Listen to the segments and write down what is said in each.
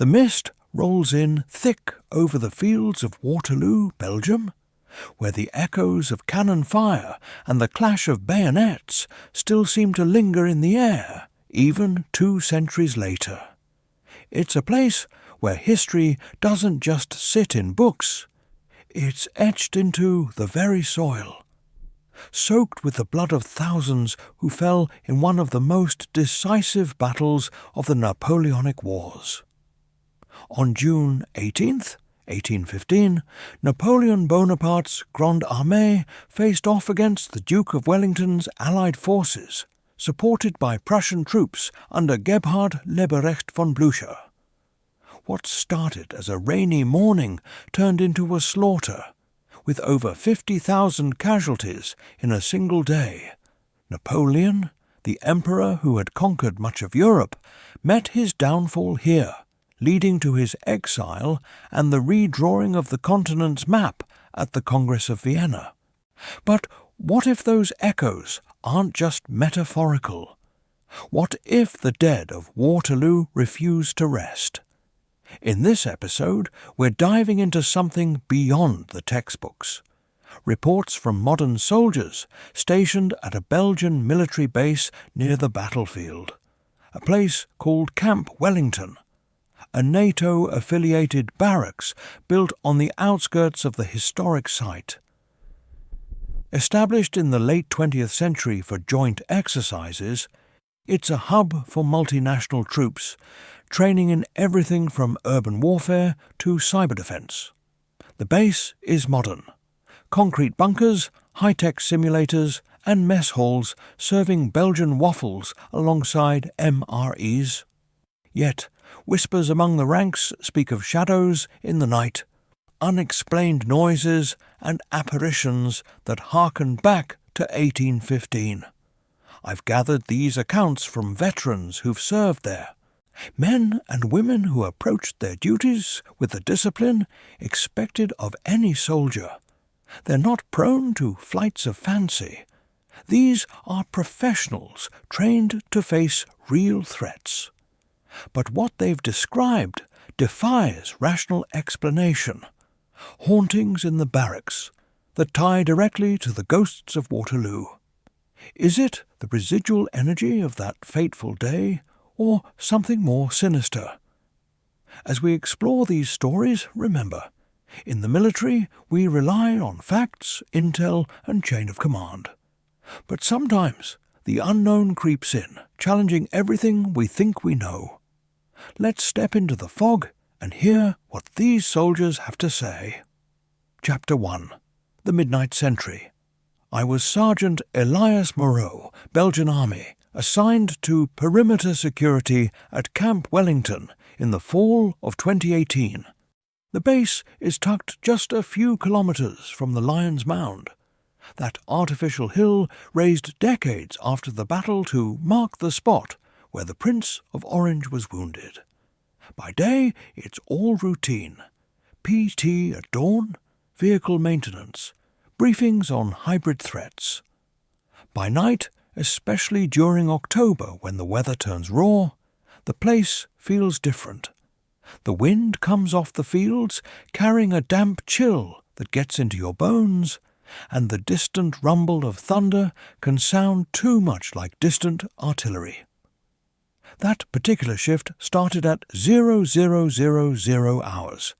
The mist rolls in thick over the fields of Waterloo, Belgium, where the echoes of cannon fire and the clash of bayonets still seem to linger in the air, even 2 centuries later. It's a place where history doesn't just sit in books, it's etched into the very soil, soaked with the blood of thousands who fell in one of the most decisive battles of the Napoleonic Wars. On June 18th, 1815, Napoleon Bonaparte's Grande Armée faced off against the Duke of Wellington's Allied forces, supported by Prussian troops under Gebhard Leberecht von Blücher. What started as a rainy morning turned into a slaughter, with over 50,000 casualties in a single day. Napoleon, the emperor who had conquered much of Europe, met his downfall here, leading to his exile and the redrawing of the continent's map at the Congress of Vienna. But what if those echoes aren't just metaphorical? What if the dead of Waterloo refuse to rest? In this episode, we're diving into something beyond the textbooks. Reports from modern soldiers stationed at a Belgian military base near the battlefield, a place called Camp Wellington, a NATO-affiliated barracks built on the outskirts of the historic site. Established in the late 20th century for joint exercises, it's a hub for multinational troops, training in everything from urban warfare to cyber defense. The base is modern. Concrete bunkers, high-tech simulators, and mess halls serving Belgian waffles alongside MREs. Yet, whispers among the ranks speak of shadows in the night, unexplained noises and apparitions that harken back to 1815. I've gathered these accounts from veterans who've served there, men and women who approached their duties with the discipline expected of any soldier. They're not prone to flights of fancy. These are professionals trained to face real threats. But what they've described defies rational explanation. Hauntings in the barracks that tie directly to the ghosts of Waterloo. Is it the residual energy of that fateful day, or something more sinister? As we explore these stories, remember, in the military we rely on facts, intel, and chain of command. But sometimes the unknown creeps in, challenging everything we think we know. Let's step into the fog and hear what these soldiers have to say. Chapter 1. The Midnight Sentry. I was Sergeant Elias Moreau, Belgian Army, assigned to perimeter security at Camp Wellington in the fall of 2018. The base is tucked just a few kilometers from the Lion's Mound, that artificial hill raised decades after the battle to mark the spot where the Prince of Orange was wounded. By day, it's all routine. PT at dawn, vehicle maintenance, briefings on hybrid threats. By night, especially during October when the weather turns raw, the place feels different. The wind comes off the fields, carrying a damp chill that gets into your bones, and the distant rumble of thunder can sound too much like distant artillery. That particular shift started at 0000 hours.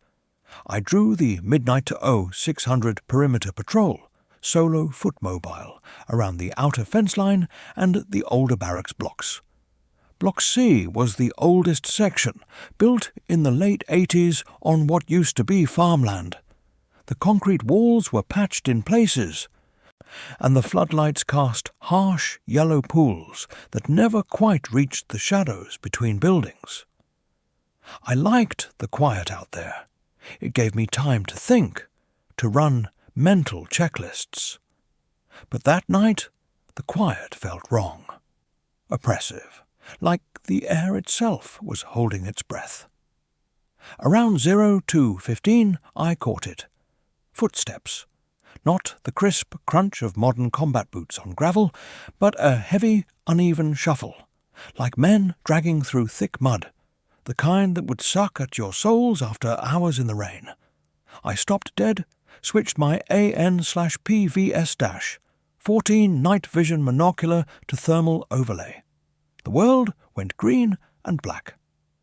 I drew the midnight to 0600 perimeter patrol, solo foot mobile, around the outer fence line and the older barracks blocks. Block C was the oldest section, built in the late 80s on what used to be farmland. The concrete walls were patched in places, and the floodlights cast harsh yellow pools that never quite reached the shadows between buildings. I liked the quiet out there. It gave me time to think, to run mental checklists. But that night, the quiet felt wrong, oppressive, like the air itself was holding its breath. Around 02:15, I caught it. Footsteps. Not the crisp crunch of modern combat boots on gravel, but a heavy, uneven shuffle, like men dragging through thick mud. The the kind that would suck at your soles after hours in the rain. I stopped dead, switched my AN/PVS-, 14 night vision monocular to thermal overlay. The world went green and black.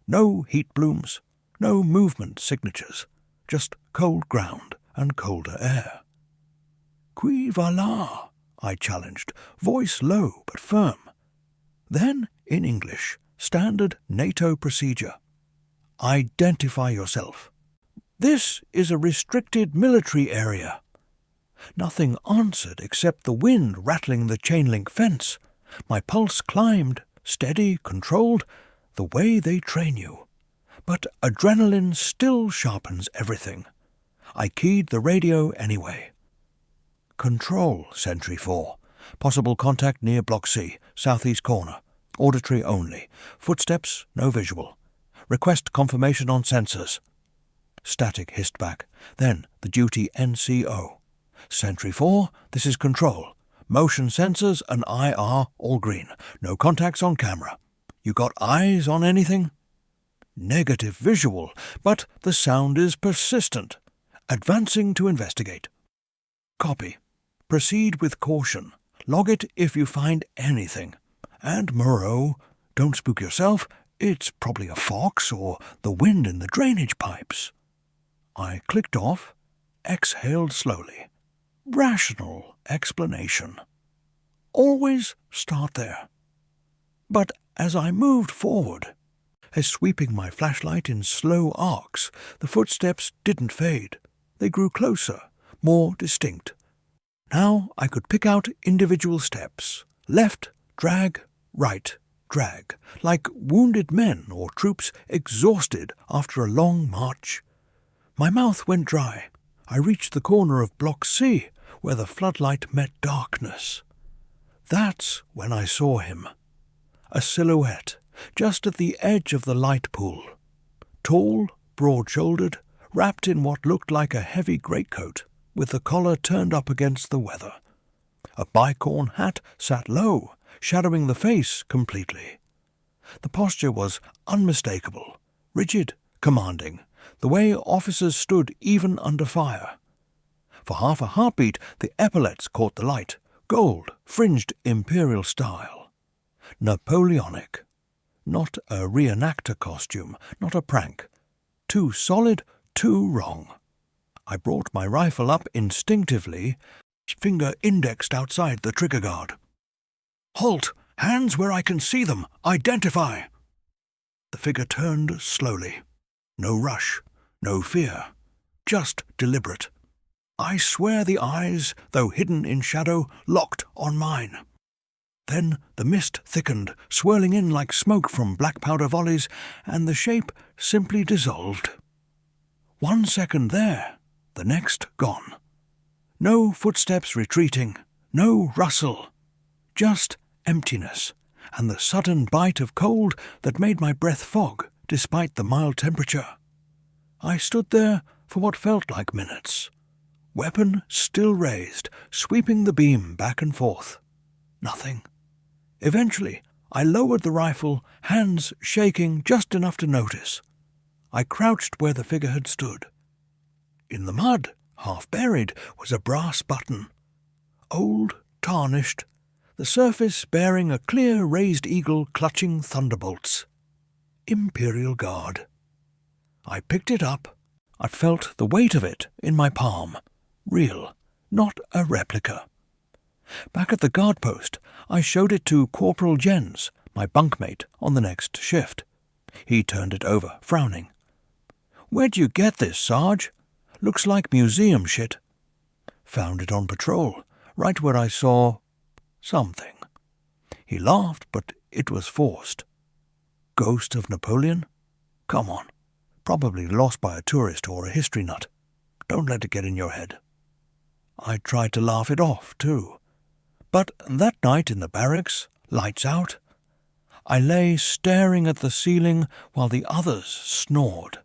No heat blooms, no movement signatures, just cold ground and colder air. Qui va là? I challenged, voice low but firm. Then, in English, standard NATO procedure. Identify yourself. This is a restricted military area. Nothing answered except the wind rattling the chain-link fence. My pulse climbed, steady, controlled, the way they train you. But adrenaline still sharpens everything. I keyed the radio anyway. Control, Sentry 4. Possible contact near Block C, southeast corner. Auditory only. Footsteps, no visual. Request confirmation on sensors. Static hissed back. Then the duty NCO. Sentry 4, this is Control. Motion sensors and IR all green. No contacts on camera. You got eyes on anything? Negative visual, but the sound is persistent. Advancing to investigate. Copy. Proceed with caution. Log it if you find anything. And Moreau, don't spook yourself, it's probably a fox or the wind in the drainage pipes. I clicked off, exhaled slowly. Rational explanation. Always start there. But as I moved forward, sweeping my flashlight in slow arcs, the footsteps didn't fade. They grew closer, more distinct. Now I could pick out individual steps. Left, drag, right, drag, like wounded men or troops exhausted after a long march. My mouth went dry. I reached the corner of Block C, where the floodlight met darkness. That's when I saw him. A silhouette, just at the edge of the light pool. Tall, broad-shouldered, wrapped in what looked like a heavy greatcoat, with the collar turned up against the weather. A bicorn hat sat low, shadowing the face completely. The posture was unmistakable, rigid, commanding, the way officers stood even under fire. For half a heartbeat, the epaulets caught the light, gold, fringed imperial style. Napoleonic. Not a reenactor costume, not a prank. Too solid, too wrong. I brought my rifle up instinctively, finger indexed outside the trigger guard. Halt! Hands where I can see them! Identify! The figure turned slowly. No rush, no fear, just deliberate. I swear the eyes, though hidden in shadow, locked on mine. Then the mist thickened, swirling in like smoke from black powder volleys, and the shape simply dissolved. 1 second there, the next gone. No footsteps retreating, no rustle, just emptiness, and the sudden bite of cold that made my breath fog despite the mild temperature. I stood there for what felt like minutes. Weapon still raised, sweeping the beam back and forth. Nothing. Eventually, I lowered the rifle, hands shaking just enough to notice. I crouched where the figure had stood. In the mud, half buried, was a brass button. Old, tarnished, the surface bearing a clear raised eagle clutching thunderbolts. Imperial Guard. I picked it up. I felt the weight of it in my palm. Real, not a replica. Back at the guard post, I showed it to Corporal Jens, my bunkmate, on the next shift. He turned it over, frowning. "Where'd you get this, Sarge? Looks like museum shit." "Found it on patrol, right where I saw something." He laughed, but it was forced. "Ghost of Napoleon? Come on. Probably lost by a tourist or a history nut. Don't let it get in your head." I tried to laugh it off, too. But that night in the barracks, lights out, I lay staring at the ceiling while the others snored.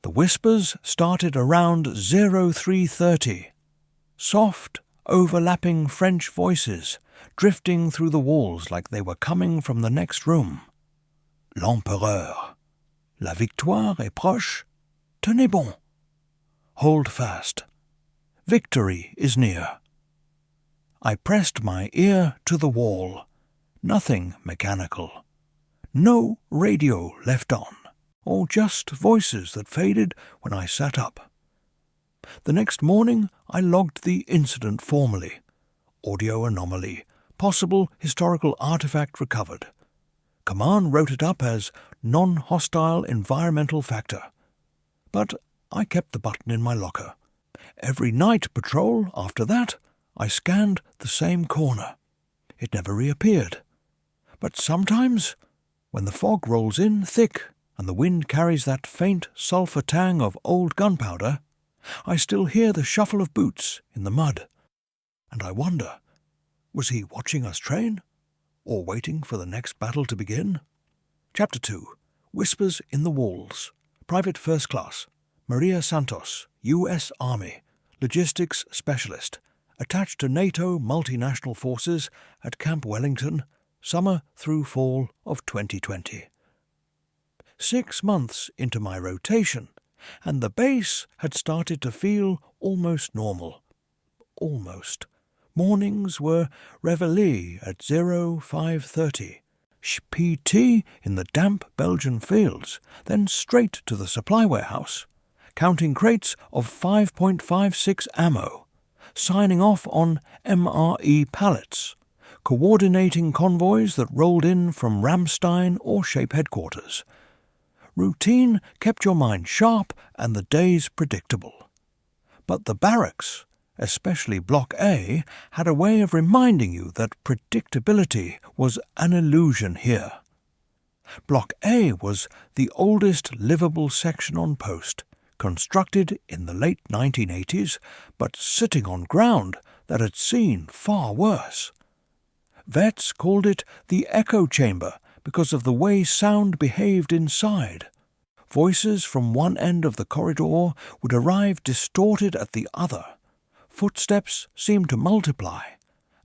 The whispers started around 0330. Soft, overlapping French voices, drifting through the walls like they were coming from the next room. L'Empereur. La victoire est proche. Tenez bon. Hold fast. Victory is near. I pressed my ear to the wall. Nothing mechanical. No radio left on, or just voices that faded when I sat up. The next morning I logged the incident formally. Audio anomaly. Possible historical artifact recovered. Command wrote it up as non-hostile environmental factor. But I kept the button in my locker. Every night patrol after that, I scanned the same corner. It never reappeared. But sometimes, when the fog rolls in thick and the wind carries that faint sulphur tang of old gunpowder, I still hear the shuffle of boots in the mud. And I wonder, was he watching us train? Or waiting for the next battle to begin? Chapter 2. Whispers in the Walls. Private First Class. Maria Santos, U.S. Army. Logistics Specialist. Attached to NATO multinational forces at Camp Wellington, summer through fall of 2020. 6 months into my rotation, and the base had started to feel almost normal. Almost. Mornings were reveille at 05:30, PT in the damp Belgian fields, then straight to the supply warehouse, counting crates of 5.56 ammo, signing off on MRE pallets, coordinating convoys that rolled in from Ramstein or Shape headquarters. Routine kept your mind sharp and the days predictable. But the barracks, especially Block A, had a way of reminding you that predictability was an illusion here. Block A was the oldest livable section on post, constructed in the late 1980s, but sitting on ground that had seen far worse. Vets called it the echo chamber because of the way sound behaved inside. Voices from one end of the corridor would arrive distorted at the other. Footsteps seemed to multiply,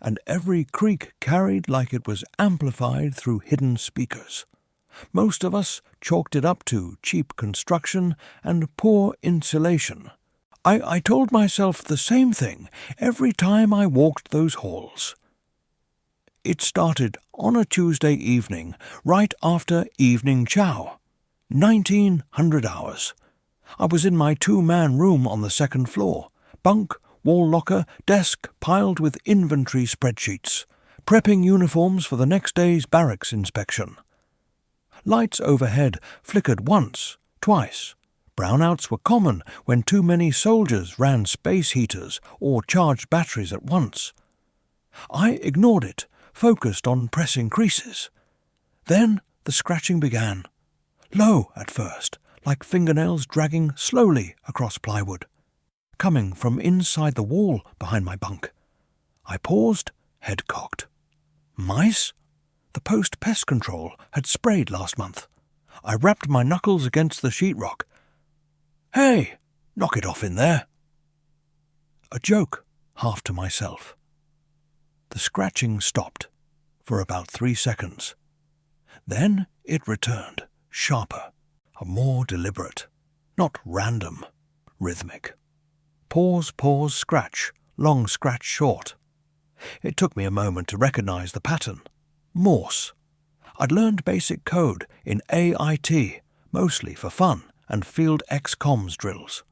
and every creak carried like it was amplified through hidden speakers. Most of us chalked it up to cheap construction and poor insulation. I told myself the same thing every time I walked those halls. It started on a Tuesday evening, right after evening chow. 1900 hours. I was in my 2-man room on the second floor. Bunk, wall locker, desk piled with inventory spreadsheets, prepping uniforms for the next day's barracks inspection. Lights overhead flickered once, twice. Brownouts were common when too many soldiers ran space heaters or charged batteries at once. I ignored it, focused on pressing creases. Then the scratching began. Low at first, like fingernails dragging slowly across plywood, coming from inside the wall behind my bunk. I paused, head cocked. Mice? The post pest control had sprayed last month. I rapped my knuckles against the sheetrock. Hey, knock it off in there. A joke, half to myself. The scratching stopped for about 3 seconds. Then it returned, sharper, more deliberate, not random, rhythmic. Pause, pause, scratch, long scratch short. It took me a moment to recognize the pattern. Morse. I'd learned basic code in AIT, mostly for fun and field ex-coms drills.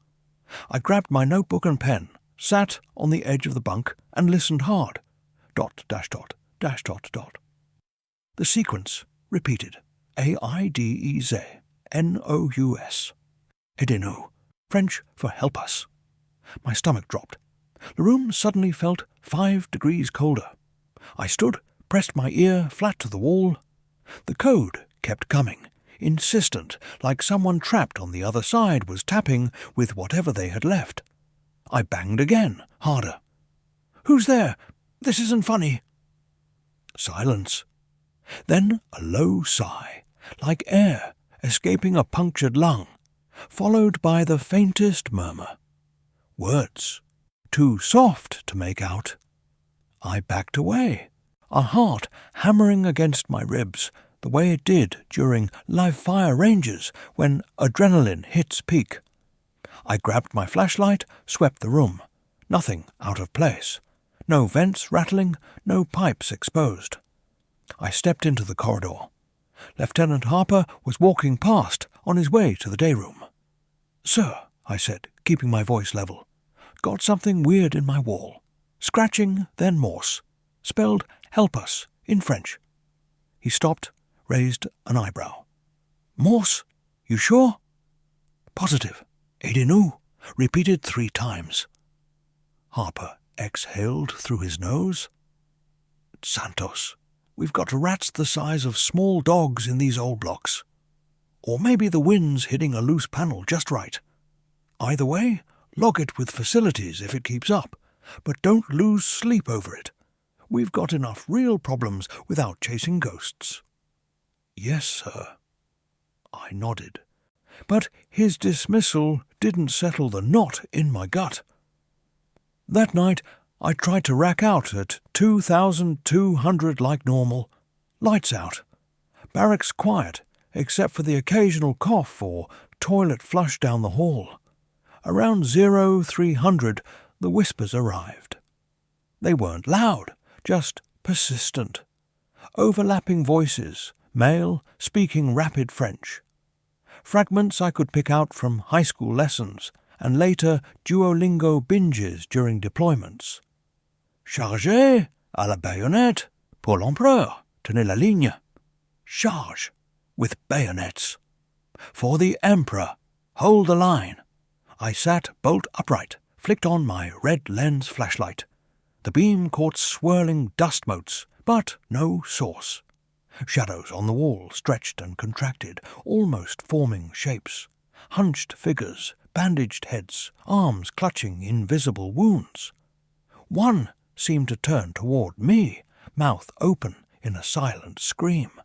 I grabbed my notebook and pen, sat on the edge of the bunk and listened hard. Dot, dash, dot, dash, dot, dot. The sequence repeated. AIDEZ, NOUS. Aidez-nous, French for help us. My stomach dropped. The room suddenly felt 5 degrees colder. I stood, pressed my ear flat to the wall. The code kept coming, insistent, like someone trapped on the other side was tapping with whatever they had left. I banged again, harder. Who's there? This isn't funny. Silence. Then a low sigh, like air escaping a punctured lung, followed by the faintest murmur. Words, too soft to make out. I backed away, a heart hammering against my ribs, the way it did during live-fire ranges when adrenaline hits peak. I grabbed my flashlight, swept the room. Nothing out of place. No vents rattling, no pipes exposed. I stepped into the corridor. Lieutenant Harper was walking past on his way to the day room. "Sir," I said, keeping my voice level, "got something weird in my wall. Scratching, then Morse. Spelled help us in French." He stopped, raised an eyebrow. "Morse? You sure?" "Positive. Aidez-nous," repeated 3 times. Harper exhaled through his nose. "Santos, we've got rats the size of small dogs in these old blocks. Or maybe the wind's hitting a loose panel just right. Either way, log it with facilities if it keeps up, but don't lose sleep over it. We've got enough real problems without chasing ghosts." "Yes, sir." I nodded. But his dismissal didn't settle the knot in my gut. That night, I tried to rack out at 2,200 like normal. Lights out. Barracks quiet, except for the occasional cough or toilet flush down the hall. Around 0300, the whispers arrived. They weren't loud, just persistent. Overlapping voices, male, speaking rapid French. Fragments I could pick out from high school lessons and later Duolingo binges during deployments. "Chargez à la baïonnette pour l'empereur, tenez la ligne." Charge, with bayonets. "For the emperor, hold the line." I sat bolt upright, flicked on my red lens flashlight. The beam caught swirling dust motes, but no source. Shadows on the wall stretched and contracted, almost forming shapes. Hunched figures, bandaged heads, arms clutching invisible wounds. One seemed to turn toward me, mouth open in a silent scream.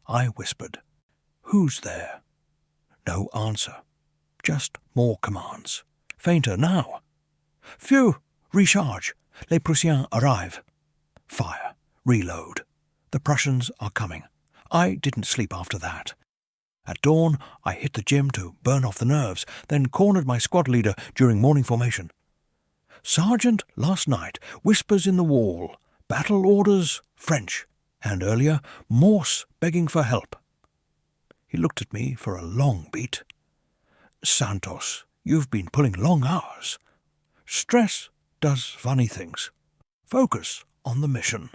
I whispered, "Who's there?" No answer. Just more commands. Fainter now. "Phew! Recharge! Les Prussiens arrive." Fire. Reload. The Prussians are coming. I didn't sleep after that. At dawn, I hit the gym to burn off the nerves, then cornered my squad leader during morning formation. "Sergeant, last night, whispers in the wall, battle orders, French, and earlier, Morse begging for help." He looked at me for a long beat. "Santos, you've been pulling long hours. Stress does funny things. Focus on the mission.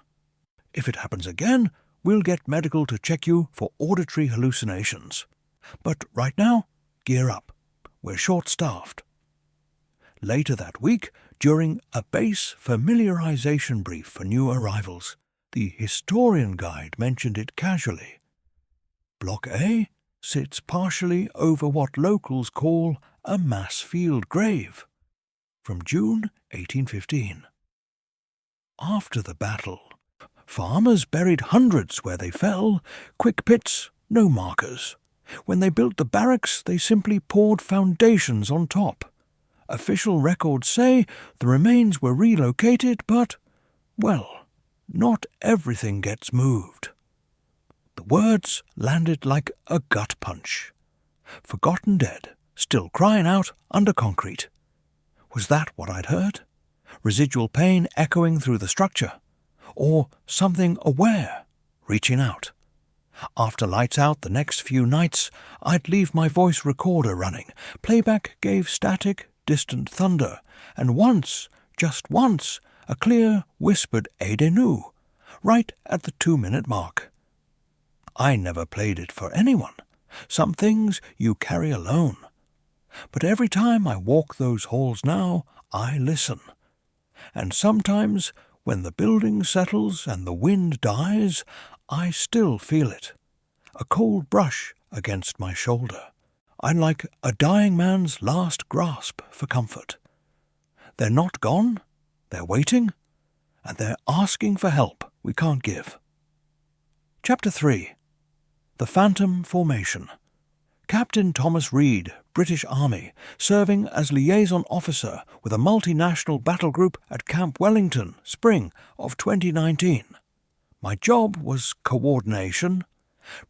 If it happens again, we'll get medical to check you for auditory hallucinations. But right now, gear up. We're short-staffed." Later that week, during a base familiarization brief for new arrivals, the historian guide mentioned it casually. Block A sits partially over what locals call a mass field grave, from June 1815. After the battle, farmers buried hundreds where they fell, quick pits, no markers. When they built the barracks, they simply poured foundations on top. Official records say the remains were relocated, but, well, not everything gets moved. The words landed like a gut punch. Forgotten dead, still crying out under concrete. Was that what I'd heard? Residual pain echoing through the structure? Or something aware, reaching out? After lights out the next few nights, I'd leave my voice recorder running. Playback gave static, distant thunder, and once, just once, a clear, whispered aidez-nous, right at the 2-minute mark. I never played it for anyone. Some things you carry alone. But every time I walk those halls now, I listen. And sometimes, when the building settles and the wind dies, I still feel it. A cold brush against my shoulder. I'm like a dying man's last grasp for comfort. They're not gone, they're waiting, and they're asking for help we can't give. Chapter 3. The Phantom Formation. Captain Thomas Reed, British Army, serving as liaison officer with a multinational battle group at Camp Wellington, spring of 2019. My job was coordination,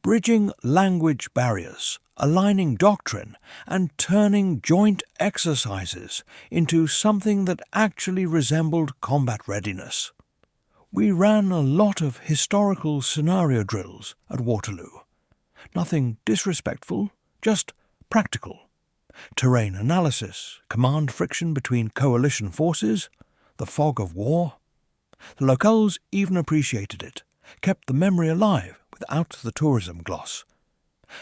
bridging language barriers, aligning doctrine, and turning joint exercises into something that actually resembled combat readiness. We ran a lot of historical scenario drills at Waterloo. Nothing disrespectful, just practical. Terrain analysis, command friction between coalition forces, the fog of war. The locals even appreciated it, kept the memory alive without the tourism gloss.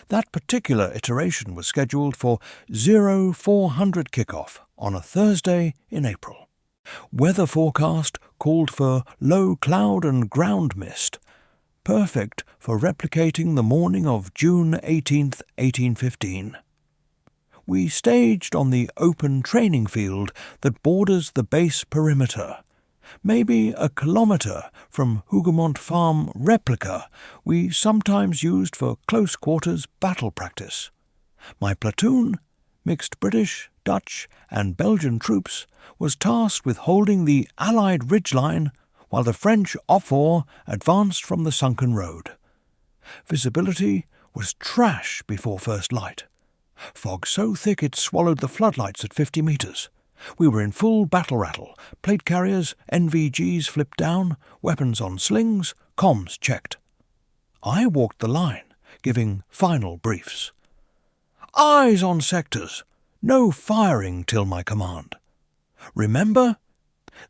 That particular iteration was scheduled for 0400 kickoff on a Thursday in April. Weather forecast called for low cloud and ground mist, perfect for replicating the morning of June 18th, 1815. We staged on the open training field that borders the base perimeter. Maybe a kilometre from Hougoumont Farm replica we sometimes used for close-quarters battle practice. My platoon, mixed British, Dutch and Belgian troops, was tasked with holding the Allied ridgeline while the French off-or advanced from the sunken road. Visibility was trash before first light. Fog so thick it swallowed the floodlights at 50 metres. We were in full battle rattle, plate carriers, NVGs flipped down, weapons on slings, comms checked. I walked the line, giving final briefs. Eyes on sectors, no firing till my command. Remember,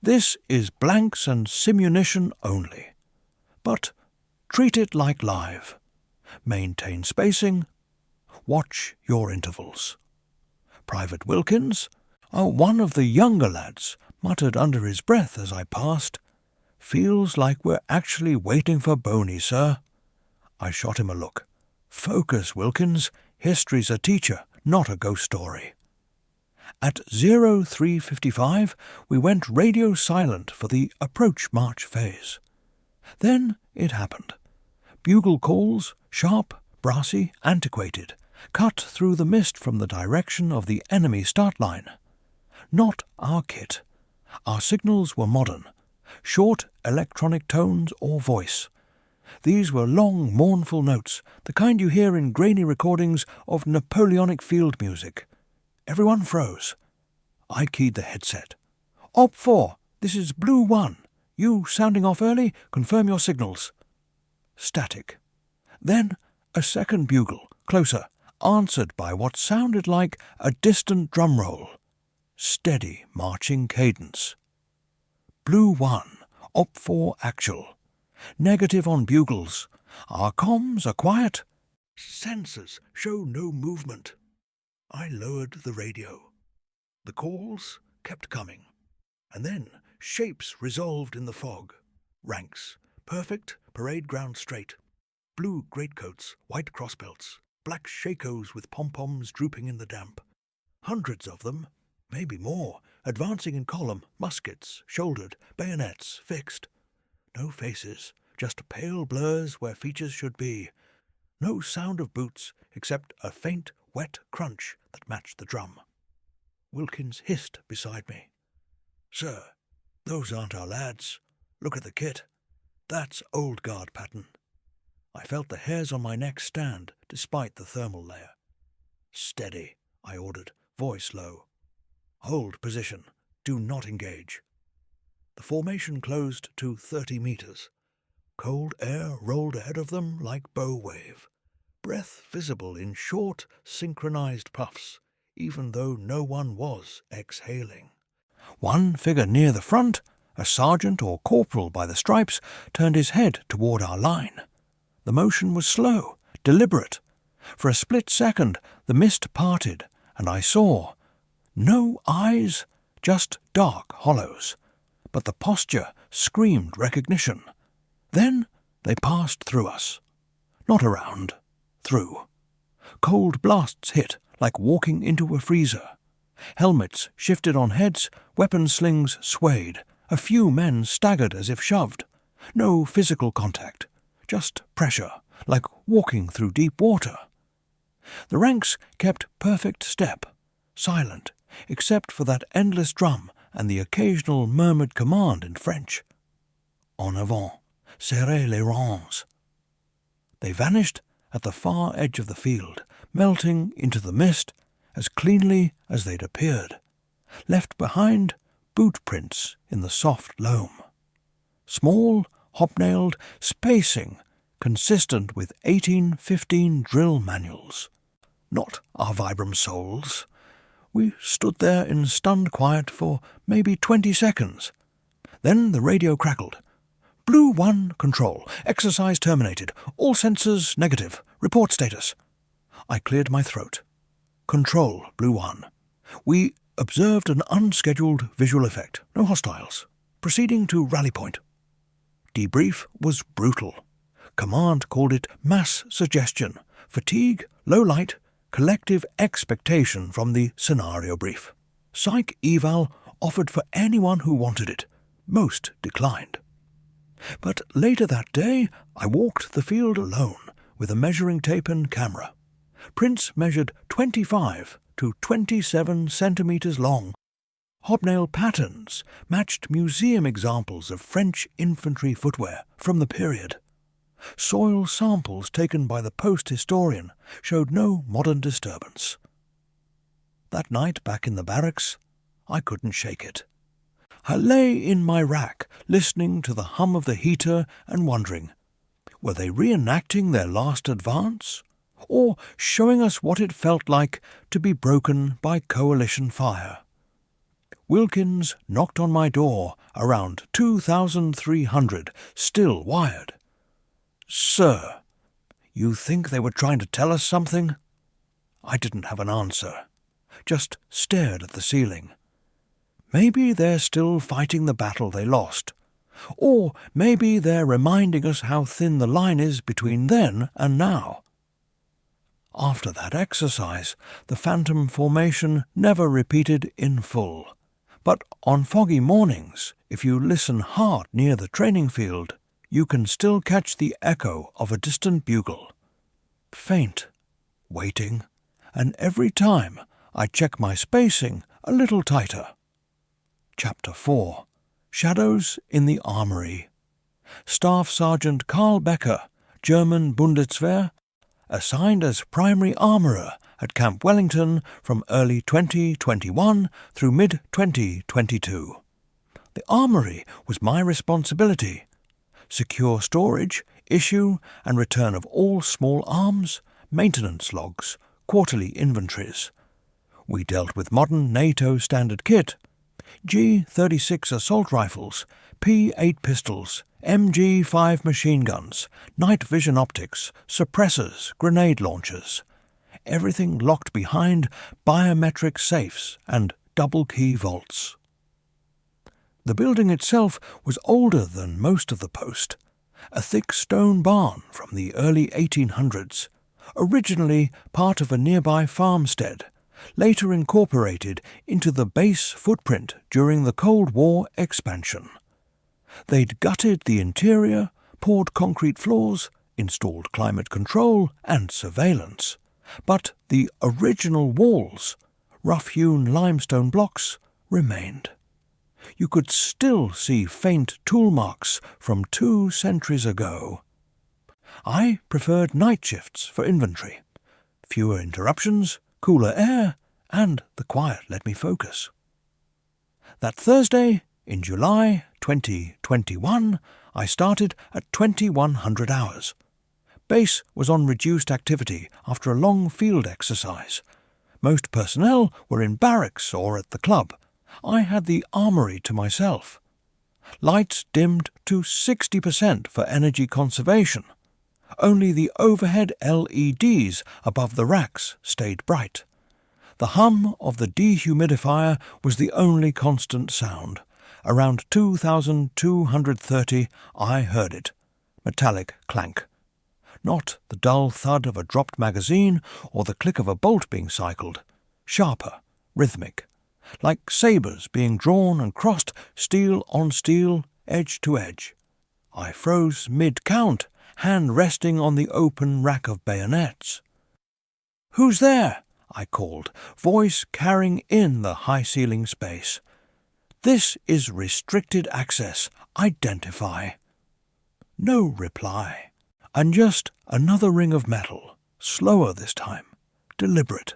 this is blanks and simunition only. But treat it like live. Maintain spacing. Watch your intervals. Private Wilkins, one of the younger lads, muttered under his breath as I passed, "Feels like we're actually waiting for Boney, sir." I shot him a look. Focus, Wilkins. History's a teacher, not a ghost story. At 0355, we went radio silent for the approach march phase. Then it happened. Bugle calls, sharp, brassy, antiquated, cut through the mist from the direction of the enemy start line. Not our kit. Our signals were modern, short electronic tones or voice. These were long, mournful notes, the kind you hear in grainy recordings of Napoleonic field music. Everyone froze. I keyed the headset. Op 4, this is Blue 1. You sounding off early? Confirm your signals. Static. Then a second bugle, closer, answered by what sounded like a distant drum roll. Steady marching cadence. Blue 1, Op 4 actual. Negative on bugles. Our comms are quiet. Sensors show no movement. I lowered the radio. The calls kept coming. And then shapes resolved in the fog. Ranks. Perfect parade ground straight. Blue greatcoats, white crossbelts, black shakos with pom-poms drooping in the damp. Hundreds of them, maybe more, advancing in column, muskets, shouldered, bayonets, fixed. No faces, just pale blurs where features should be. No sound of boots except a faint, wet crunch that matched the drum. Wilkins hissed beside me. "Sir, those aren't our lads. Look at the kit. That's old guard pattern." I felt the hairs on my neck stand despite the thermal layer. "Steady," I ordered, voice low. "Hold position. Do not engage." The formation closed to 30 meters. Cold air rolled ahead of them like bow wave. Breath visible in short, synchronized puffs, even though no one was exhaling. One figure near the front, a sergeant or corporal by the stripes, turned his head toward our line. The motion was slow, deliberate. For a split second, the mist parted, and I saw no eyes, just dark hollows. But the posture screamed recognition. Then they passed through us. Not around, through. Cold blasts hit like walking into a freezer. Helmets shifted on heads, weapon slings swayed. A few men staggered as if shoved. No physical contact, just pressure, like walking through deep water. The ranks kept perfect step, silent, except for that endless drum and the occasional murmured command in French. En avant, serrez les rangs. They vanished at the far edge of the field, melting into the mist as cleanly as they'd appeared, left behind boot prints in the soft loam. Small, hobnailed, spacing consistent with 1815 drill manuals. Not our Vibram souls. We stood there in stunned quiet for maybe 20 seconds. Then the radio crackled. Blue 1 control. Exercise terminated. All sensors negative. Report status. I cleared my throat. Control, Blue 1. We observed an unscheduled visual effect. No hostiles. Proceeding to rally point. Debrief was brutal. Command called it mass suggestion. Fatigue, low light, collective expectation from the scenario brief. Psych eval offered for anyone who wanted it. Most declined. But later that day, I walked the field alone with a measuring tape and camera. Prints measured 25 to 27 centimeters long. Hobnail patterns matched museum examples of French infantry footwear from the period. Soil samples taken by the post-historian showed no modern disturbance. That night back in the barracks, I couldn't shake it. I lay in my rack, listening to the hum of the heater and wondering, were they reenacting their last advance, or showing us what it felt like to be broken by coalition fire? Wilkins knocked on my door around 2,300, still wired. "Sir, you think they were trying to tell us something?" I didn't have an answer, just stared at the ceiling. Maybe they're still fighting the battle they lost, or maybe they're reminding us how thin the line is between then and now. After that exercise, the phantom formation never repeated in full. But on foggy mornings, if you listen hard near the training field, you can still catch the echo of a distant bugle. Faint, waiting, and every time I check my spacing a little tighter. Chapter 4. Shadows in the Armory. Staff Sergeant Karl Becker, German Bundeswehr, assigned as primary armourer at Camp Wellington from early 2021 through mid-2022. The armoury was my responsibility. Secure storage, issue and return of all small arms, maintenance logs, quarterly inventories. We dealt with modern NATO standard kit, G36 assault rifles, P8 pistols, MG5 machine guns, night vision optics, suppressors, grenade launchers. Everything locked behind biometric safes and double-key vaults. The building itself was older than most of the post, a thick stone barn from the early 1800s, originally part of a nearby farmstead, later incorporated into the base footprint during the Cold War expansion. They'd gutted the interior, poured concrete floors, installed climate control and surveillance, but the original walls, rough-hewn limestone blocks, remained. You could still see faint tool marks from 2 centuries ago. I preferred night shifts for infantry. Fewer interruptions, cooler air, and the quiet let me focus. That Thursday, in July 2021, I started at 2100 hours. Base was on reduced activity after a long field exercise. Most personnel were in barracks or at the club. I had the armoury to myself. Lights dimmed to 60% for energy conservation. Only the overhead LEDs above the racks stayed bright. The hum of the dehumidifier was the only constant sound. Around 2,230 I heard it. Metallic clank. Not the dull thud of a dropped magazine or the click of a bolt being cycled. Sharper, rhythmic. Like sabres being drawn and crossed, steel on steel, edge to edge. I froze mid-count, hand resting on the open rack of bayonets. "Who's there?" I called, voice carrying in the high-ceiling space. "This is restricted access. Identify." No reply. And just another ring of metal, slower this time, deliberate.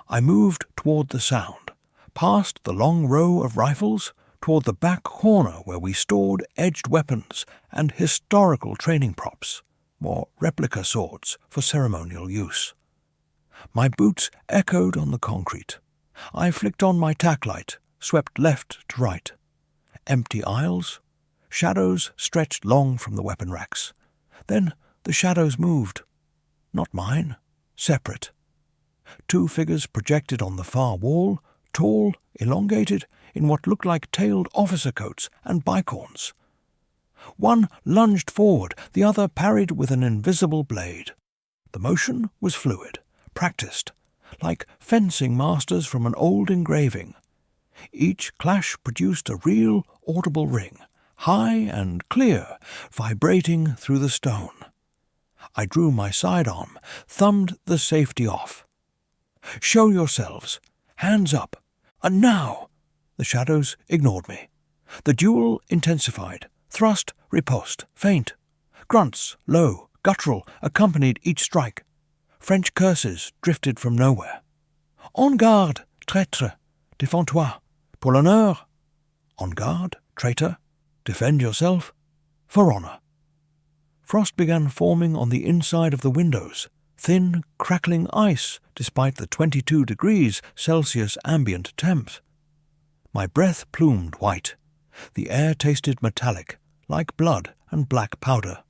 I moved toward the sound, past the long row of rifles, toward the back corner where we stored edged weapons and historical training props, more replica swords for ceremonial use. My boots echoed on the concrete. I flicked on my tack light, swept left to right. Empty aisles, shadows stretched long from the weapon racks. Then the shadows moved. Not mine, separate. Two figures projected on the far wall, tall, elongated, in what looked like tailed officer coats and bicorns. One lunged forward, the other parried with an invisible blade. The motion was fluid, practiced, like fencing masters from an old engraving. Each clash produced a real, audible ring, high and clear, vibrating through the stone. I drew my sidearm, thumbed the safety off. "Show yourselves! Hands up! And now!" The shadows ignored me. The duel intensified. Thrust, riposte, feint. Grunts, low, guttural, accompanied each strike. French curses drifted from nowhere. "En garde, traître! Défends-toi! Pour l'honneur!" On guard, traitor, defend yourself, for honor. Frost began forming on the inside of the windows, thin, crackling ice despite the 22 degrees Celsius ambient temp. My breath plumed white. The air tasted metallic, like blood and black powder.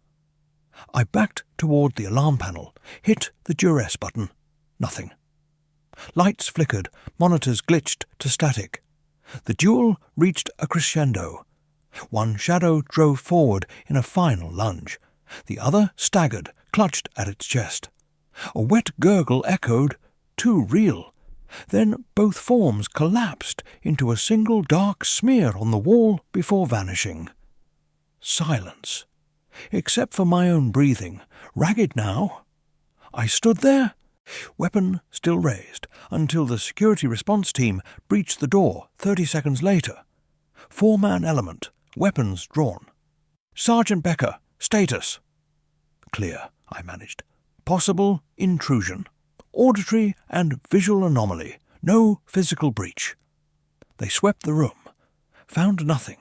I backed toward the alarm panel, hit the duress button. Nothing. Lights flickered, monitors glitched to static. The duel reached a crescendo. One shadow drove forward in a final lunge. The other staggered, clutched at its chest. A wet gurgle echoed, too real. Then both forms collapsed into a single dark smear on the wall before vanishing. Silence. Except for my own breathing, ragged now. I stood there, weapon still raised, until the security response team breached the door 30 seconds later. 4-man element, weapons drawn. "Sergeant Becker, status." "Clear," I managed. "Possible intrusion. Auditory and visual anomaly. No physical breach." They swept the room. Found nothing.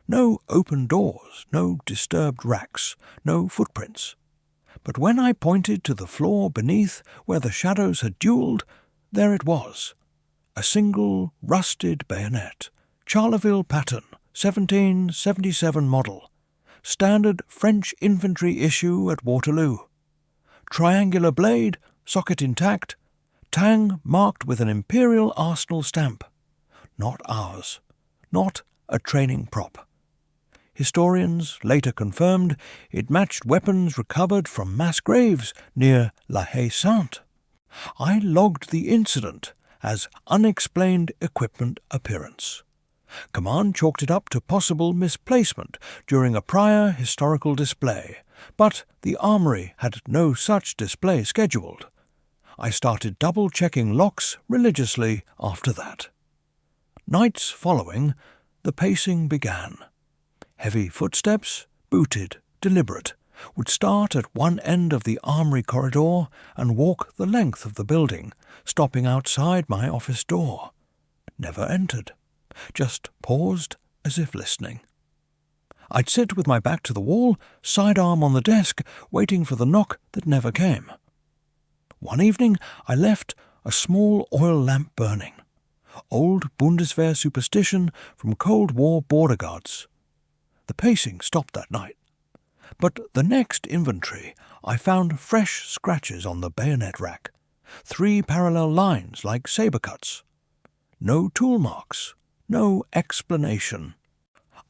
No open doors, no disturbed racks, no footprints. But when I pointed to the floor beneath where the shadows had duelled, there it was. A single rusted bayonet. Charleville pattern, 1777 model. Standard French infantry issue at Waterloo. Triangular blade, socket intact, tang marked with an Imperial Arsenal stamp. Not ours. Not a training prop. Historians later confirmed it matched weapons recovered from mass graves near La Haye Sainte. I logged the incident as unexplained equipment appearance. Command chalked it up to possible misplacement during a prior historical display, but the armory had no such display scheduled. I started double-checking locks religiously after that. Nights following, the pacing began. Heavy footsteps, booted, deliberate, would start at one end of the armory corridor and walk the length of the building, stopping outside my office door. Never entered. Just paused as if listening. I'd sit with my back to the wall, sidearm on the desk, waiting for the knock that never came. One evening I left a small oil lamp burning. Old Bundeswehr superstition from Cold War border guards. The pacing stopped that night. But the next inventory I found fresh scratches on the bayonet rack. 3 parallel lines like saber cuts. No tool marks. No explanation.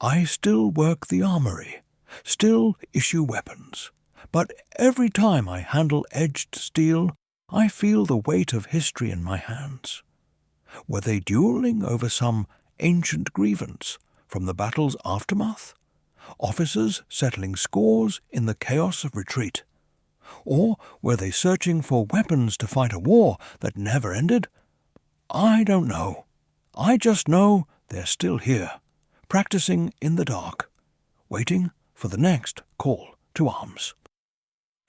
I still work the armory, still issue weapons, but every time I handle edged steel, I feel the weight of history in my hands. Were they duelling over some ancient grievance from the battle's aftermath? Officers settling scores in the chaos of retreat? Or were they searching for weapons to fight a war that never ended? I don't know. I just know they're still here, practicing in the dark, waiting for the next call to arms.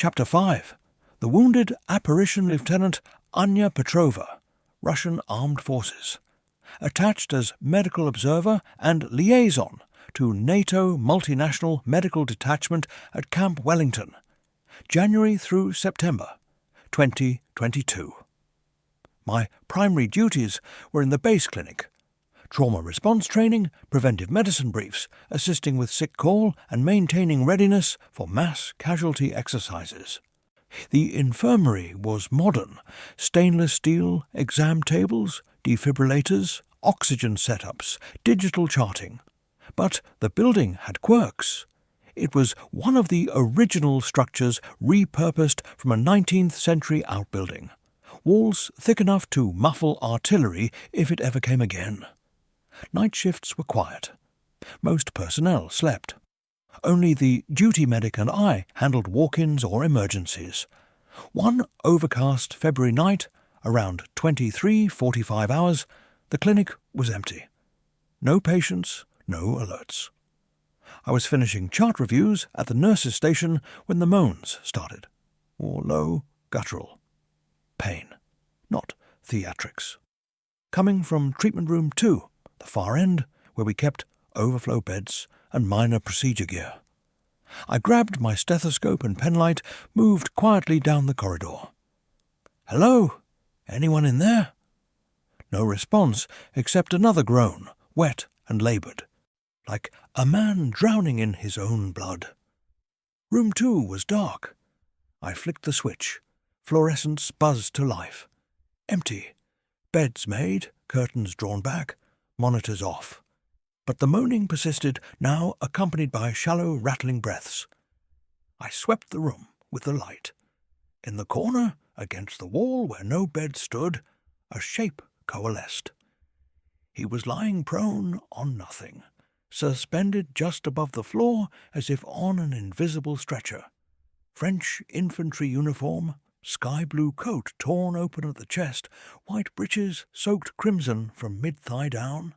Chapter 5. The wounded apparition Lieutenant Anya Petrova, Russian Armed Forces, attached as medical observer and liaison to NATO Multinational Medical Detachment at Camp Wellington, January through September 2022. My primary duties were in the base clinic, trauma response training, preventive medicine briefs, assisting with sick call and maintaining readiness for mass casualty exercises. The infirmary was modern: stainless steel exam tables, defibrillators, oxygen setups, digital charting. But the building had quirks. It was one of the original structures repurposed from a 19th century outbuilding. Walls thick enough to muffle artillery if it ever came again. Night shifts were quiet. Most personnel slept. Only the duty medic and I handled walk-ins or emergencies. One overcast February night, around 23:45 hours, the clinic was empty. No patients, no alerts. I was finishing chart reviews at the nurses' station when the moans started, or low, guttural. Pain, not theatrics. Coming from treatment room 2, the far end, where we kept overflow beds and minor procedure gear. I grabbed my stethoscope and penlight, moved quietly down the corridor. "Hello? Anyone in there?" No response except another groan, wet and laboured, like a man drowning in his own blood. Room 2 was dark. I flicked the switch. Fluorescence buzzed to life. Empty. Beds made, curtains drawn back, monitors off. But the moaning persisted, now accompanied by shallow, rattling breaths. I swept the room with the light. In the corner, against the wall where no bed stood, a shape coalesced. He was lying prone on nothing, suspended just above the floor as if on an invisible stretcher. French infantry uniform, sky-blue coat torn open at the chest, white breeches soaked crimson from mid-thigh down,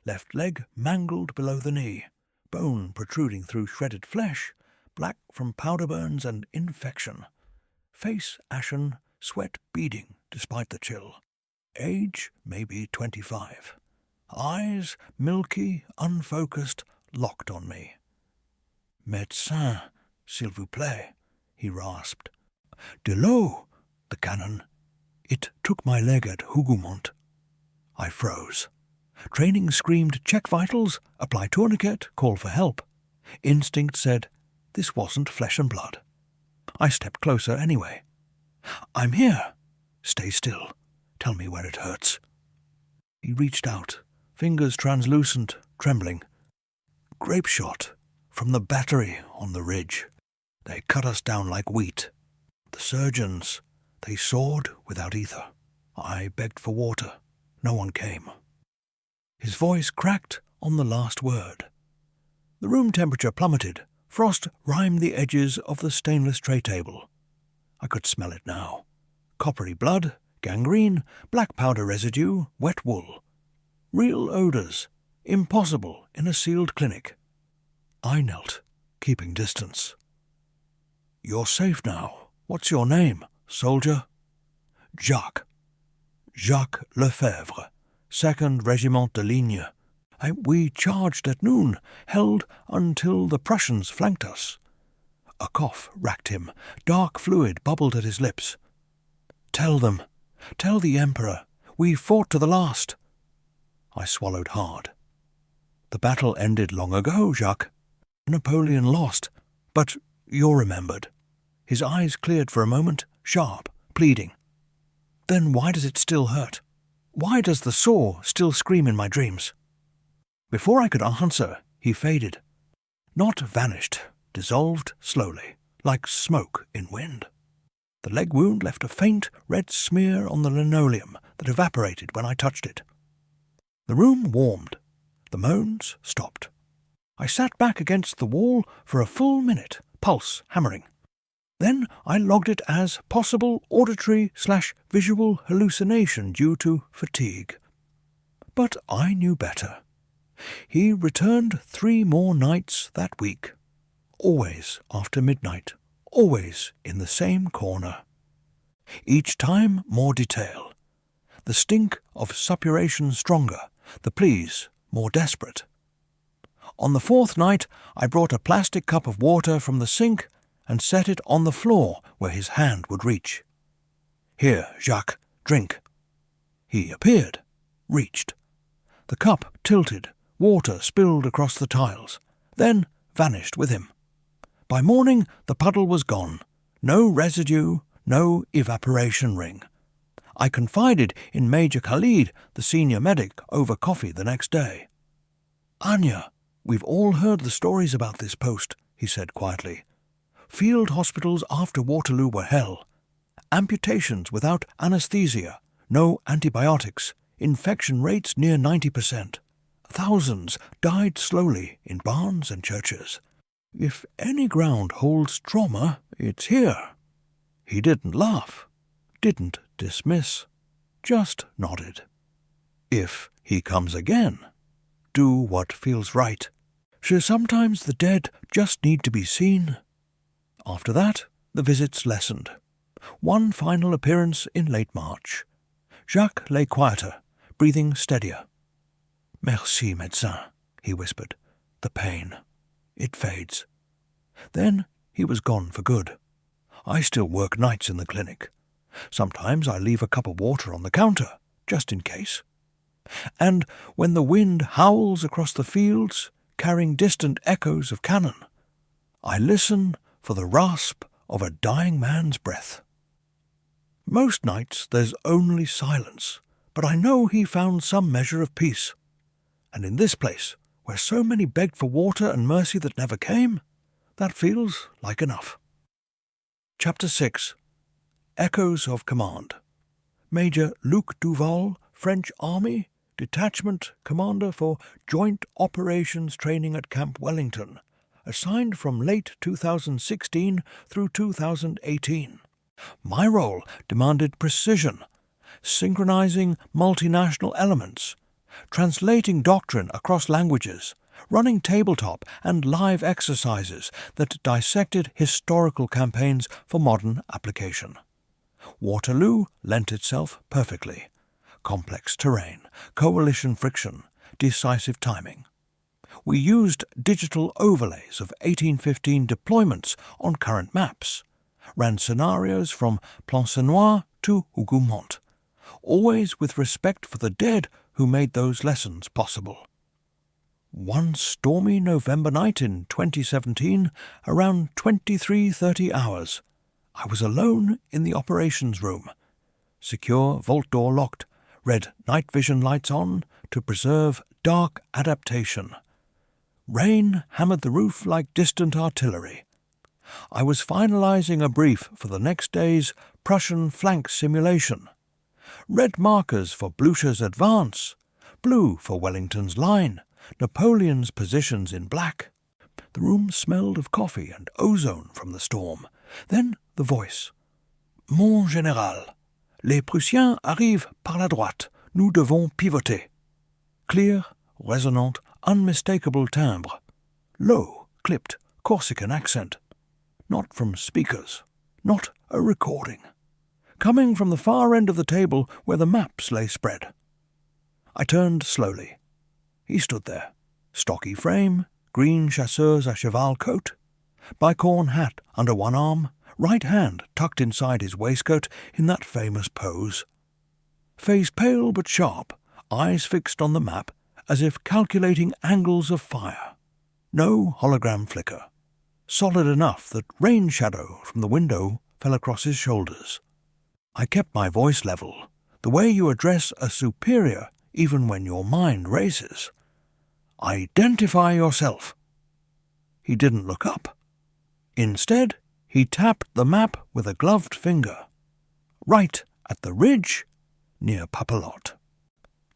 left leg mangled below the knee, bone protruding through shredded flesh, black from powder burns and infection, face ashen, sweat beading despite the chill. Age maybe 25. Eyes, milky, unfocused, locked on me. "Médecin, s'il vous plaît," he rasped. "De l'eau," the cannon. It took my leg at Hougoumont. I froze. Training screamed check vitals, apply tourniquet, call for help. Instinct said this wasn't flesh and blood. I stepped closer anyway. "I'm here. Stay still. Tell me where it hurts." He reached out, fingers translucent, trembling. "Grape shot from the battery on the ridge. They cut us down like wheat. The surgeons, they soared without ether. I begged for water. No one came." His voice cracked on the last word. The room temperature plummeted. Frost rimed the edges of the stainless tray table. I could smell it now. Coppery blood, gangrene, black powder residue, wet wool. Real odours, impossible in a sealed clinic. I knelt, keeping distance. "You're safe now. What's your name, soldier?" "Jacques. Jacques Lefebvre, 2nd Regiment de Ligne. We charged at noon, held until the Prussians flanked us." A cough racked him. Dark fluid bubbled at his lips. Tell the Emperor, we fought to the last." I swallowed hard. "The battle ended long ago, Jacques. Napoleon lost, but you're remembered." His eyes cleared for a moment, sharp, pleading. "Then why does it still hurt? Why does the saw still scream in my dreams?" Before I could answer, he faded. Not vanished, dissolved slowly, like smoke in wind. The leg wound left a faint red smear on the linoleum that evaporated when I touched it. The room warmed. The moans stopped. I sat back against the wall for a full minute, pulse hammering. Then I logged it as possible auditory/visual hallucination due to fatigue. But I knew better. He returned 3 more nights that week, always after midnight, always in the same corner. Each time more detail. The stink of suppuration stronger, the pleas more desperate. On the fourth night, I brought a plastic cup of water from the sink and set it on the floor where his hand would reach. "Here, Jacques, drink." He appeared, reached. The cup tilted, water spilled across the tiles, then vanished with him. By morning, the puddle was gone. No residue, no evaporation ring. I confided in Major Khalid, the senior medic, over coffee the next day. "Anya, we've all heard the stories about this post," he said quietly. "Field hospitals after Waterloo were hell. Amputations without anesthesia, no antibiotics, infection rates near 90%. Thousands died slowly in barns and churches. If any ground holds trauma, it's here." He didn't laugh, didn't dismiss, just nodded. "If he comes again, do what feels right. Sometimes the dead just need to be seen." After that, the visits lessened. One final appearance in late March. Jacques lay quieter, breathing steadier. "Merci, médecin," he whispered. "The pain. It fades." Then he was gone for good. I still work nights in the clinic. Sometimes I leave a cup of water on the counter, just in case. And when the wind howls across the fields, carrying distant echoes of cannon, I listen for the rasp of a dying man's breath. Most nights there's only silence, but I know he found some measure of peace. And in this place, where so many begged for water and mercy that never came, that feels like enough. Chapter 6. Echoes of Command. Major Luc Duval, French Army, Detachment Commander for Joint Operations Training at Camp Wellington, assigned from late 2016 through 2018. My role demanded precision, synchronizing multinational elements, translating doctrine across languages, running tabletop and live exercises that dissected historical campaigns for modern application. Waterloo lent itself perfectly. Complex terrain, coalition friction, decisive timing. We used digital overlays of 1815 deployments on current maps, ran scenarios from Plancenoit to Hougoumont, always with respect for the dead who made those lessons possible. One stormy November night in 2017, around 23:30 hours, I was alone in the operations room. Secure vault door locked, red night vision lights on to preserve dark adaptation. Rain hammered the roof like distant artillery. I was finalizing a brief for the next day's Prussian flank simulation. Red markers for Blucher's advance, blue for Wellington's line, Napoleon's positions in black. The room smelled of coffee and ozone from the storm. Then the voice. "Mon général, les Prussiens arrivent par la droite. Nous devons pivoter." Clear, resonant, unmistakable timbre. Low, clipped, Corsican accent. Not from speakers. Not a recording. Coming from the far end of the table where the maps lay spread. I turned slowly. He stood there. Stocky frame, green chasseurs à cheval coat, bicorn hat under one arm, right hand tucked inside his waistcoat in that famous pose. Face pale but sharp, eyes fixed on the map as if calculating angles of fire. No hologram flicker. Solid enough that rain shadow from the window fell across his shoulders. I kept my voice level, the way you address a superior even when your mind races. "Identify yourself." He didn't look up. Instead, he tapped the map with a gloved finger. Right at the ridge, near Papelotte.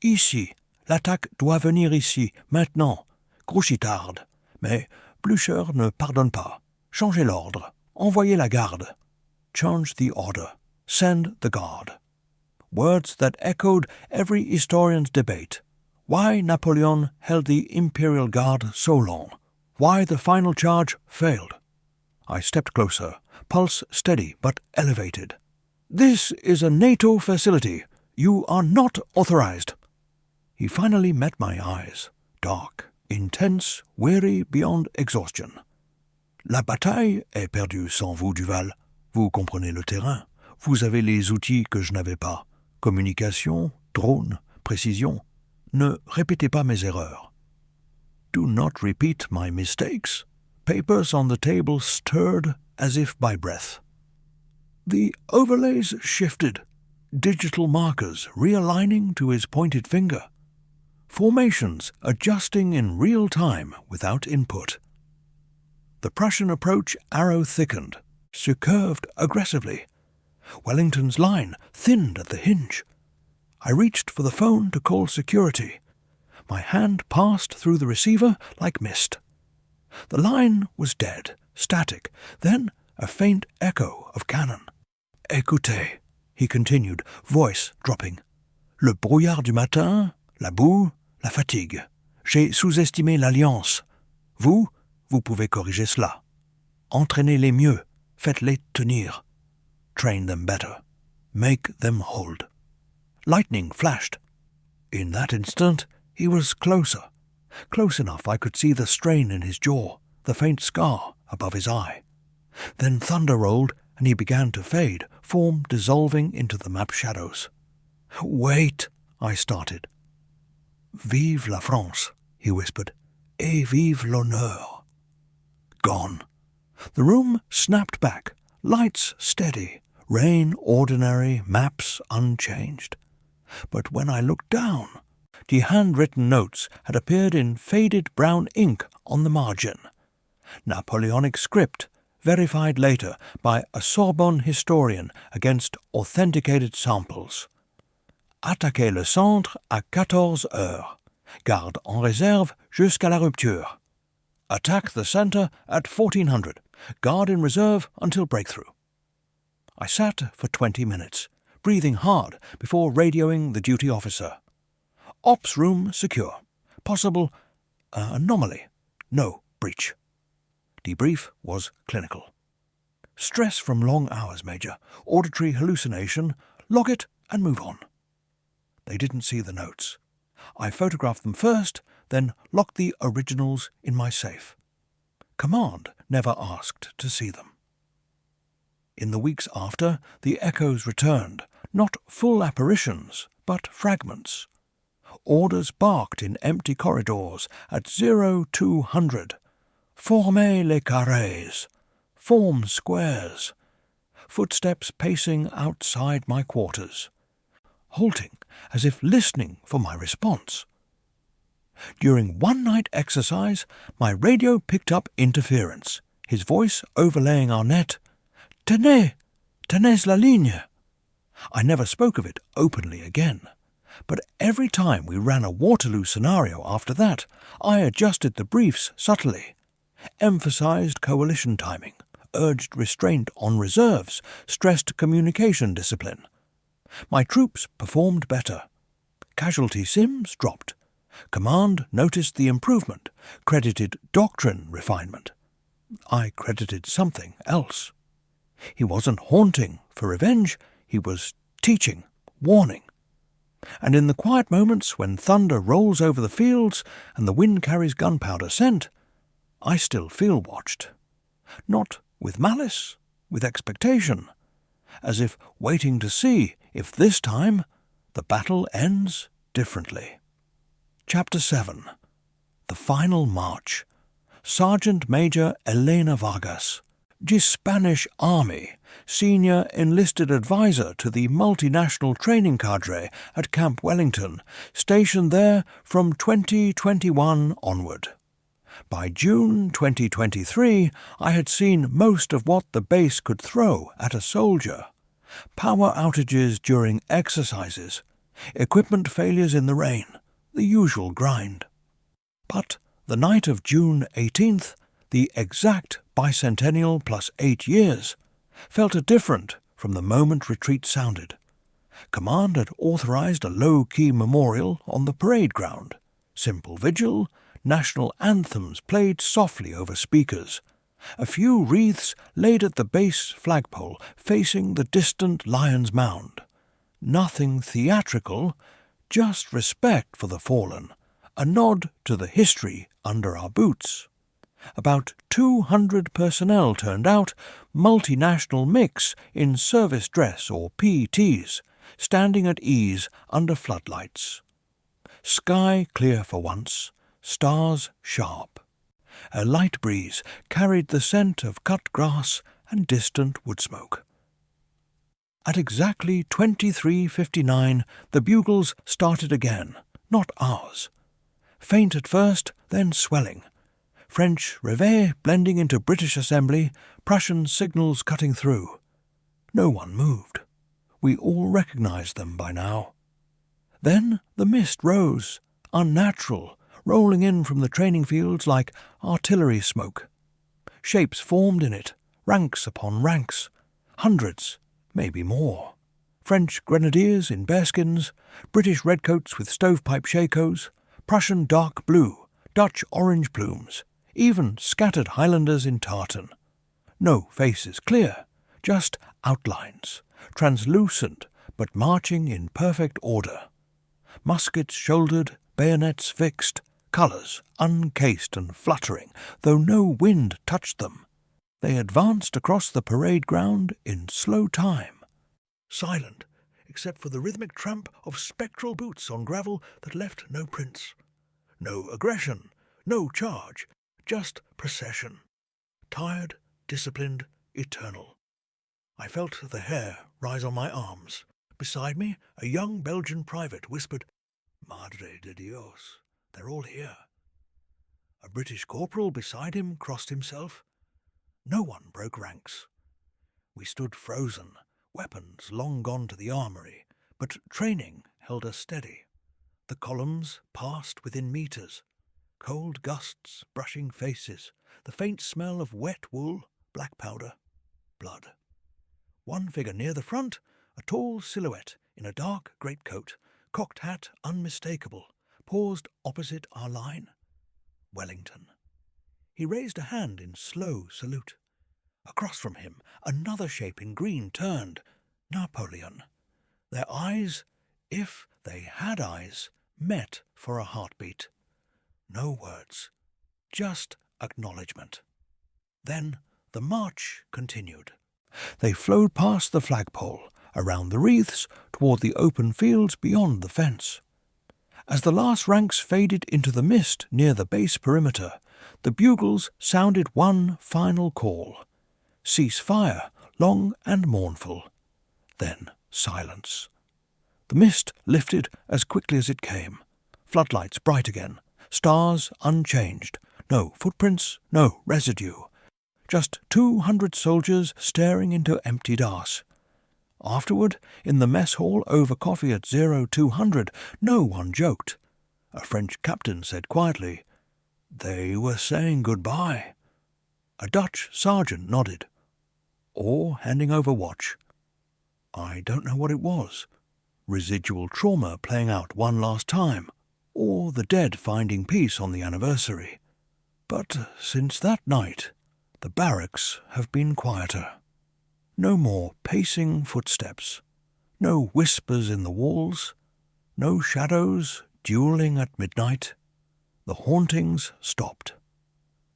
"Ici, l'attaque doit venir ici, maintenant. Grouchy-tarde. Mais Blucher ne pardonne pas. Changez l'ordre. Envoyez la garde. Change the order. Send the guard." Words that echoed every historian's debate. Why Napoleon held the Imperial Guard so long. Why the final charge failed. I stepped closer, pulse steady but elevated. "This is a NATO facility. You are not authorized." He finally met my eyes, dark, intense, weary beyond exhaustion. "La bataille est perdue sans vous, Duval. Vous comprenez le terrain. Vous avez les outils que je n'avais pas. Communication, drone, précision. Ne répétez pas mes erreurs." "Do not repeat my mistakes." Papers on the table stirred as if by breath. The overlays shifted, digital markers realigning to his pointed finger, formations adjusting in real time without input. The Prussian approach arrow thickened, curved aggressively. Wellington's line thinned at the hinge. I reached for the phone to call security. My hand passed through the receiver like mist. The line was dead, static, then a faint echo of cannon. "Écoutez," he continued, voice dropping. "Le brouillard du matin, la boue, la fatigue. J'ai sous-estimé l'alliance. Vous pouvez corriger cela. Entraînez-les mieux, faites-les tenir. Train them better. Make them hold." Lightning flashed. In that instant, he was closer. Close enough I could see the strain in his jaw, the faint scar above his eye. Then thunder rolled, and he began to fade, form dissolving into the map shadows. "Wait," I started. "Vive la France," he whispered, "et vive l'honneur." Gone. The room snapped back, lights steady, rain ordinary, maps unchanged. But when I looked down, the handwritten notes had appeared in faded brown ink on the margin. Napoleonic script, verified later by a Sorbonne historian against authenticated samples. Attaquez le centre à 14 heures. Garde en réserve jusqu'à la rupture. Attack the centre at 1400. Guard in reserve until breakthrough. I sat for 20 minutes, breathing hard before radioing the duty officer. "Ops room secure. Possible anomaly. No breach." Debrief was clinical. "Stress from long hours, Major. Auditory hallucination. Log it and move on." They didn't see the notes. I photographed them first, then locked the originals in my safe. Command never asked to see them. In the weeks after, the echoes returned, not full apparitions, but fragments. Orders barked in empty corridors at 0200. Formez les carrés. Form squares. Footsteps pacing outside my quarters, halting as if listening for my response. During one night exercise, my radio picked up interference, his voice overlaying our net. "Tenez! Tenez la ligne!" I never spoke of it openly again, but every time we ran a Waterloo scenario after that, I adjusted the briefs subtly, emphasized coalition timing, urged restraint on reserves, stressed communication discipline. My troops performed better. Casualty sims dropped. Command noticed the improvement, credited doctrine refinement. I credited something else. He wasn't haunting for revenge, he was teaching, warning. And in the quiet moments when thunder rolls over the fields and the wind carries gunpowder scent, I still feel watched. Not with malice, with expectation, as if waiting to see if this time the battle ends differently. Chapter 7. The Final March. Sergeant Major Elena Vargas, the Spanish Army, senior enlisted advisor to the multinational training cadre at Camp Wellington, stationed there from 2021 onward. By June 2023, I had seen most of what the base could throw at a soldier. Power outages during exercises, equipment failures in the rain, the usual grind. But the night of June 18th, the exact bicentennial plus 8 years, felt different from the moment retreat sounded. Command had authorized a low-key memorial on the parade ground. Simple vigil, national anthems played softly over speakers, A few wreaths laid at the base flagpole facing the distant Lion's Mound. Nothing theatrical, just respect for the fallen, a nod to the history under our boots. About 200 personnel turned out, multinational mix in service dress or PTs, standing at ease under floodlights. Sky clear for once, stars sharp. A light breeze carried the scent of cut grass and distant wood smoke. At exactly 23:59, the bugles started again, not ours. Faint at first, then swelling. French réveil blending into British assembly, Prussian signals cutting through. No one moved. We all recognized them by now. Then the mist rose, unnatural, rolling in from the training fields like artillery smoke. Shapes formed in it, ranks upon ranks, hundreds, maybe more. French grenadiers in bearskins, British redcoats with stovepipe shakos, Prussian dark blue, Dutch orange plumes, even scattered Highlanders in tartan. No faces clear, just outlines, translucent but marching in perfect order. Muskets shouldered, bayonets fixed, colours uncased and fluttering, though no wind touched them. They advanced across the parade ground in slow time, silent except for the rhythmic tramp of spectral boots on gravel that left no prints. No aggression, no charge, just procession. Tired, disciplined, eternal. I felt the hair rise on my arms. Beside me, a young Belgian private whispered, "Madre de Dios, they're all here." A British corporal beside him crossed himself. No one broke ranks. We stood frozen, weapons long gone to the armoury, but training held us steady. The columns passed within metres. Cold gusts brushing faces, the faint smell of wet wool, black powder, blood. One figure near the front, a tall silhouette in a dark greatcoat, cocked hat unmistakable, paused opposite our line. Wellington. He raised a hand in slow salute. Across from him, another shape in green turned. Napoleon. Their eyes, if they had eyes, met for a heartbeat. No words, just acknowledgement. Then the march continued. They flowed past the flagpole, around the wreaths, toward the open fields beyond the fence. As the last ranks faded into the mist near the base perimeter, the bugles sounded one final call. Cease fire, long and mournful. Then silence. The mist lifted as quickly as it came. Floodlights bright again. Stars unchanged. No footprints, no residue. Just 200 soldiers staring into empty arse. Afterward, in the mess hall over coffee at 0200, no one joked. A French captain said quietly, "They were saying goodbye." A Dutch sergeant nodded. Or handing over watch. I don't know what it was. Residual trauma playing out one last time, or the dead finding peace on the anniversary. But since that night, the barracks have been quieter. No more pacing footsteps, no whispers in the walls, no shadows dueling at midnight. The hauntings stopped.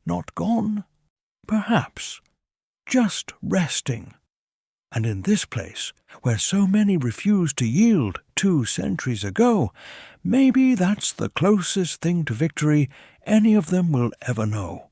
Not gone? Perhaps. Just resting. And in this place, where so many refused to yield 2 centuries ago, maybe that's the closest thing to victory any of them will ever know.